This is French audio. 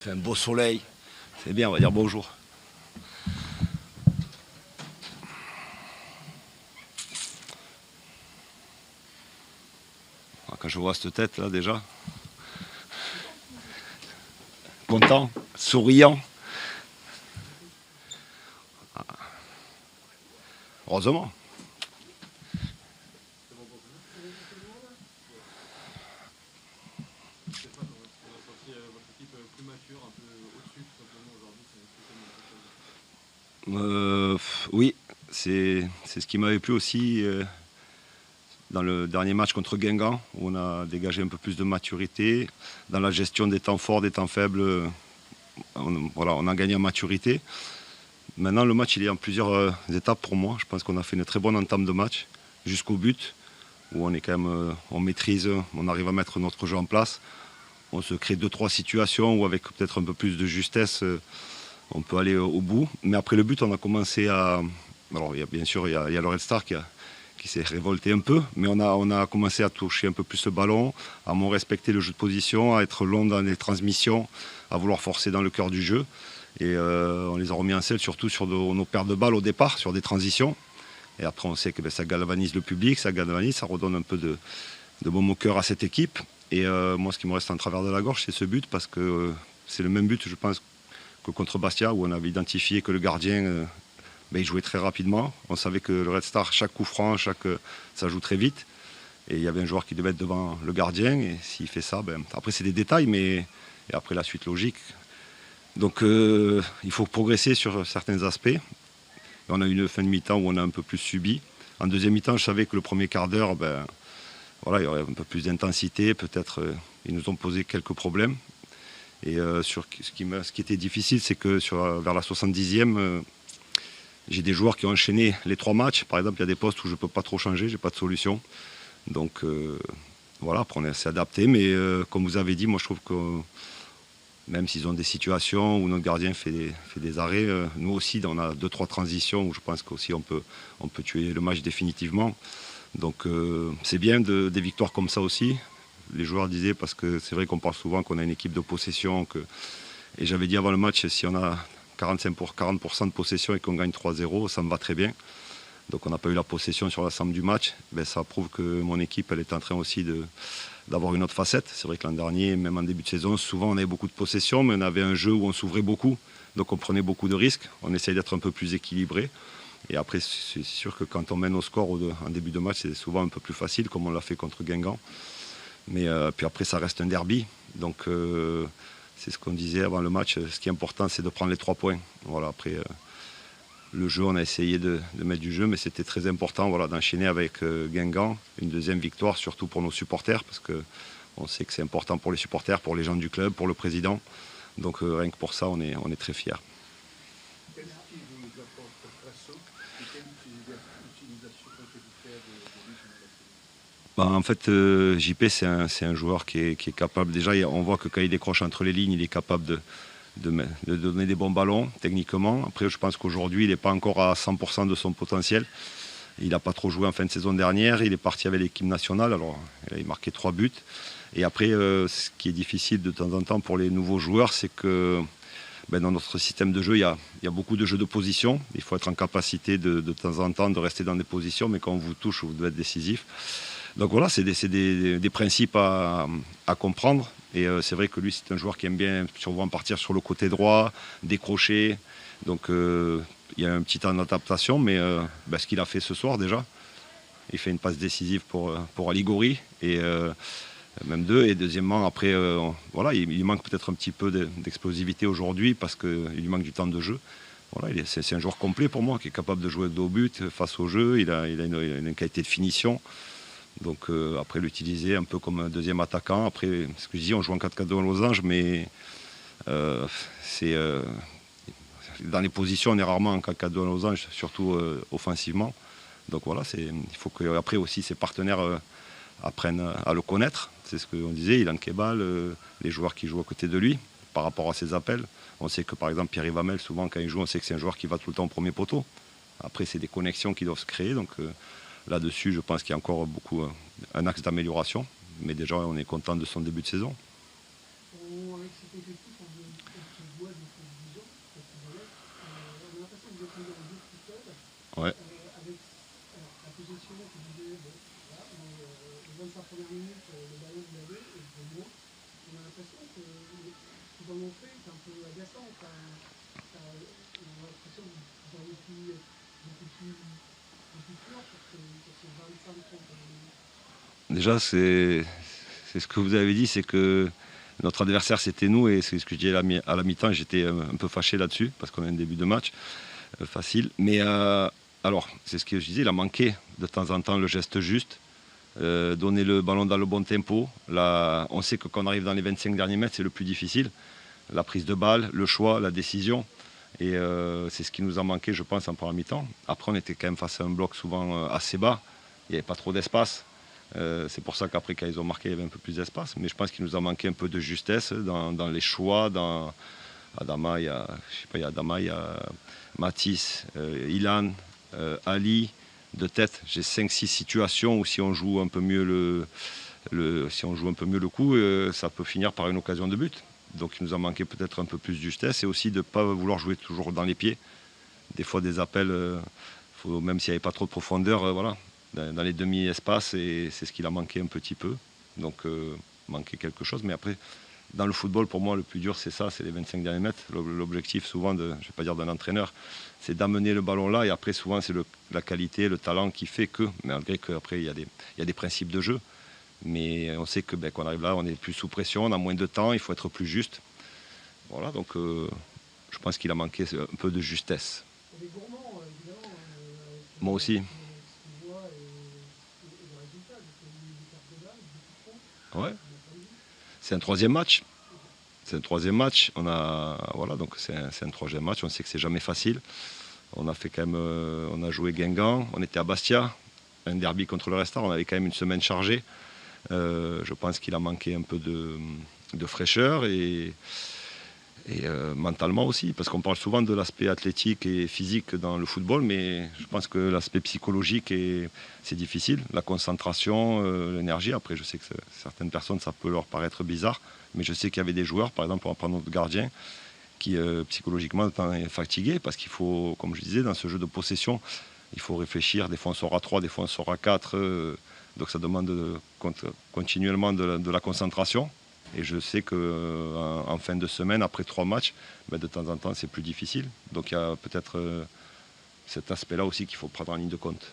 Il fait un beau soleil, c'est bien, on va dire bonjour. Quand je vois cette tête là déjà, content, souriant, heureusement. Oui, c'est ce qui m'avait plu aussi dans le dernier match contre Guingamp, où on a dégagé un peu plus de maturité. Dans la gestion des temps forts, des temps faibles, on a gagné en maturité. Maintenant, le match il est en plusieurs étapes pour moi. Je pense qu'on a fait une très bonne entame de match jusqu'au but, où on est quand même, on maîtrise, on arrive à mettre notre jeu en place. On se crée 2-3 situations où avec peut-être un peu plus de justesse, on peut aller au bout. Mais après le but, on a commencé à... Alors bien sûr, il y a le Red Star qui s'est révolté un peu, mais on a commencé à toucher un peu plus le ballon, à moins respecter le jeu de position, à être long dans les transmissions, à vouloir forcer dans le cœur du jeu. Et on les a remis en selle surtout sur nos pertes de balles au départ, sur des transitions. Et après, on sait que ça galvanise le public, ça redonne un peu de baume au cœur à cette équipe. Et moi, ce qui me reste en travers de la gorge, c'est ce but, parce que c'est le même but, je pense, que contre Bastia, où on avait identifié que le gardien il jouait très rapidement. On savait que le Red Star, chaque coup franc, ça joue très vite. Et il y avait un joueur qui devait être devant le gardien. Et s'il fait ça, après c'est des détails, mais et après la suite logique. Donc il faut progresser sur certains aspects. Et on a eu une fin de mi-temps où on a un peu plus subi. En deuxième mi-temps, je savais que le premier quart d'heure, il y aurait un peu plus d'intensité. Peut-être ils nous ont posé quelques problèmes. Et ce qui était difficile, c'est que vers la 70e, j'ai des joueurs qui ont enchaîné les 3 matchs. Par exemple, il y a des postes où je ne peux pas trop changer, je n'ai pas de solution. Donc voilà, après on s'est adapté. Mais comme vous avez dit, moi je trouve que même s'ils ont des situations où notre gardien fait des arrêts, nous aussi on a 2-3 transitions où je pense qu'aussi on peut tuer le match définitivement. Donc c'est bien des victoires comme ça aussi. Les joueurs disaient, parce que c'est vrai qu'on parle souvent qu'on a une équipe de possession, et j'avais dit avant le match, si on a 40% de possession et qu'on gagne 3-0, ça me va très bien. Donc on n'a pas eu la possession sur l'ensemble du match. Ça prouve que mon équipe elle est en train aussi d'avoir une autre facette. C'est vrai que l'an dernier, même en début de saison, souvent on avait beaucoup de possession, mais on avait un jeu où on s'ouvrait beaucoup. Donc on prenait beaucoup de risques. On essaye d'être un peu plus équilibré. Et après, c'est sûr que quand on mène au score en début de match, c'est souvent un peu plus facile, comme on l'a fait contre Guingamp. Mais puis après, ça reste un derby. Donc c'est ce qu'on disait avant le match. Ce qui est important, c'est de prendre les 3 points. Voilà, après le jeu, on a essayé de mettre du jeu, mais c'était très important d'enchaîner avec Guingamp. Une deuxième victoire, surtout pour nos supporters, parce qu'on sait que c'est important pour les supporters, pour les gens du club, pour le président. Donc rien que pour ça, on est très fiers. Qu'est-ce qui vous apporte Crasso et quelle utilisation que vous faites de lui? En fait, JP, c'est un joueur qui est capable. Déjà, on voit que quand il décroche entre les lignes, il est capable de donner des bons ballons techniquement. Après, je pense qu'aujourd'hui, il n'est pas encore à 100% de son potentiel. Il n'a pas trop joué en fin de saison dernière. Il est parti avec l'équipe nationale. Alors, il a marqué 3 buts. Et après, ce qui est difficile de temps en temps pour les nouveaux joueurs, c'est que dans notre système de jeu, il y a beaucoup de jeux de position. Il faut être en capacité de temps en temps de rester dans des positions, mais quand on vous touche, vous devez être décisif. Donc voilà, c'est des principes à comprendre. Et c'est vrai que lui, c'est un joueur qui aime bien souvent partir sur le côté droit, décrocher. Donc il y a un petit temps d'adaptation, mais ce qu'il a fait ce soir déjà, il fait une passe décisive pour Aligori, et même 2. Et deuxièmement, après, il lui manque peut-être un petit peu d'explosivité aujourd'hui parce qu'il lui manque du temps de jeu. Voilà, c'est un joueur complet pour moi, qui est capable de jouer de haut but face au jeu. Il a une qualité de finition. Donc après, l'utiliser un peu comme un deuxième attaquant. Après, ce que je dis, on joue en 4-4-2 à Losange, mais dans les positions, on est rarement en 4-4-2 à Losange, surtout offensivement. Donc voilà, il faut qu'après aussi ses partenaires apprennent à le connaître. C'est ce qu'on disait, Ilan Kebal, les joueurs qui jouent à côté de lui, par rapport à ses appels. On sait que par exemple Pierre Ivamel, souvent quand il joue, on sait que c'est un joueur qui va tout le temps au premier poteau. Après, c'est des connexions qui doivent se créer. Donc là-dessus, je pense qu'il y a encore beaucoup un axe d'amélioration. Mais déjà, on est content de son début de saison. Avec cet effectif, on peu agaçant. On a l'impression que vous auriez pu être beaucoup plus dur sur ces 25-30 minutes. Déjà, c'est ce que vous avez dit, c'est que notre adversaire c'était nous et c'est ce que je disais à la mi-temps. J'étais un peu fâché là-dessus parce qu'on a un début de match facile. Mais alors, c'est ce que je disais, il a manqué de temps en temps le geste juste. Donner le ballon dans le bon tempo. Là, on sait que quand on arrive dans les 25 derniers mètres, c'est le plus difficile. La prise de balle, le choix, la décision. Et c'est ce qui nous a manqué, je pense, en première mi-temps. Après, on était quand même face à un bloc souvent assez bas. Il n'y avait pas trop d'espace. C'est pour ça qu'après, quand ils ont marqué, il y avait un peu plus d'espace. Mais je pense qu'il nous a manqué un peu de justesse dans les choix. Dans Adama, il y a Matisse, Ilan, Ali. De tête, j'ai 5-6 situations où si on joue un peu mieux le coup, ça peut finir par une occasion de but. Donc il nous a manqué peut-être un peu plus de justesse et aussi de ne pas vouloir jouer toujours dans les pieds. Des fois des appels, même s'il n'y avait pas trop de profondeur, voilà, dans les demi-espaces, et c'est ce qu'il a manqué un petit peu. Donc manqué quelque chose. Mais après, dans le football, pour moi, le plus dur, c'est ça, c'est les 25 derniers mètres. L'objectif, souvent, je ne vais pas dire d'un entraîneur, c'est d'amener le ballon là. Et après, souvent, c'est la qualité, le talent qui fait que, malgré qu'après, il y a des principes de jeu. Mais on sait que quand on arrive là, on est plus sous pression, on a moins de temps, il faut être plus juste. Voilà, donc je pense qu'il a manqué un peu de justesse. On est gourmand, évidemment. Moi aussi. Ce qu'on voit et le résultat. Donc, il y a eu des pertes de balles, beaucoup trop. Ouais. C'est un troisième match. C'est un troisième match. Voilà, donc c'est un troisième match. On sait que c'est jamais facile. On a fait quand même, on a joué Guingamp. On était à Bastia, un derby contre le Restart. On avait quand même une semaine chargée. Je pense qu'il a manqué un peu de fraîcheur et mentalement aussi, parce qu'on parle souvent de l'aspect athlétique et physique dans le football, mais je pense que l'aspect psychologique, c'est difficile. La concentration, l'énergie. Après, je sais que certaines personnes, ça peut leur paraître bizarre, mais je sais qu'il y avait des joueurs, par exemple, on va prendre notre gardien, qui psychologiquement est fatigué, parce qu'il faut, comme je disais, dans ce jeu de possession, il faut réfléchir. Des fois, on sort à 3, des fois, on sort à 4. Donc, ça demande continuellement de la concentration. Et je sais qu'en fin de semaine, après 3 matchs, de temps en temps, c'est plus difficile. Donc il y a peut-être cet aspect-là aussi qu'il faut prendre en ligne de compte.